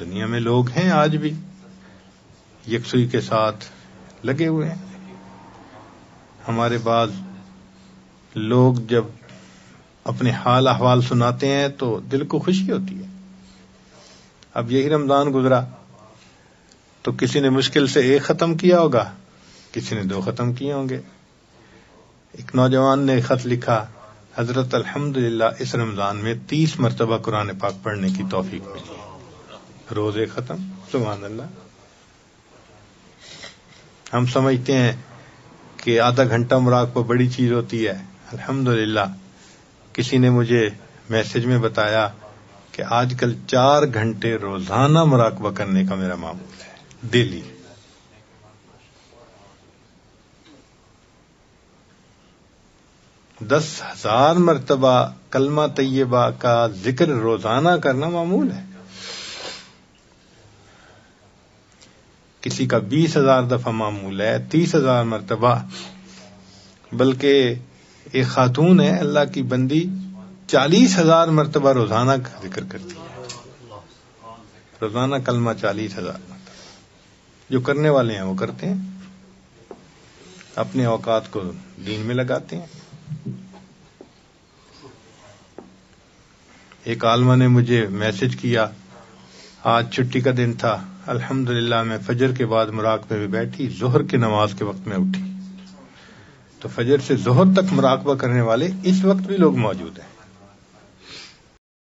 دنیا میں لوگ ہیں آج بھی یکسوئی کے ساتھ لگے ہوئے ہیں. ہمارے بعض لوگ جب اپنے حال احوال سناتے ہیں تو دل کو خوشی ہوتی ہے. اب یہی رمضان گزرا تو کسی نے مشکل سے 1 ختم کیا ہوگا، کسی نے 2 ختم کیے ہوں گے. ایک نوجوان نے خط لکھا، حضرت الحمدللہ اس رمضان میں 30 مرتبہ قرآن پاک پڑھنے کی توفیق ملی، روزے ختم. سبحان اللہ. ہم سمجھتے ہیں کہ آدھا گھنٹہ مراقبہ بڑی چیز ہوتی ہے. الحمدللہ کسی نے مجھے میسج میں بتایا کہ آج کل 4 گھنٹے روزانہ مراقبہ کرنے کا میرا معمول ہے ڈیلی. دس 10,000 مرتبہ کلمہ طیبہ کا ذکر روزانہ کرنا معمول ہے. کسی کا 20,000 دفعہ معمول ہے، 30,000 مرتبہ. بلکہ ایک خاتون ہے اللہ کی بندی، 40,000 مرتبہ روزانہ کا ذکر کرتی ہے. روزانہ کلمہ 40,000 مرتبہ. جو کرنے والے ہیں وہ کرتے ہیں، اپنے اوقات کو دین میں لگاتے ہیں. ایک عالمہ نے مجھے میسج کیا، آج چھٹی کا دن تھا، الحمدللہ میں فجر کے بعد مراقبے میں بیٹھی، ظہر کی نماز کے وقت میں اٹھی تو فجر سے ظہر تک مراقبہ کرنے والے اس وقت بھی لوگ موجود ہیں.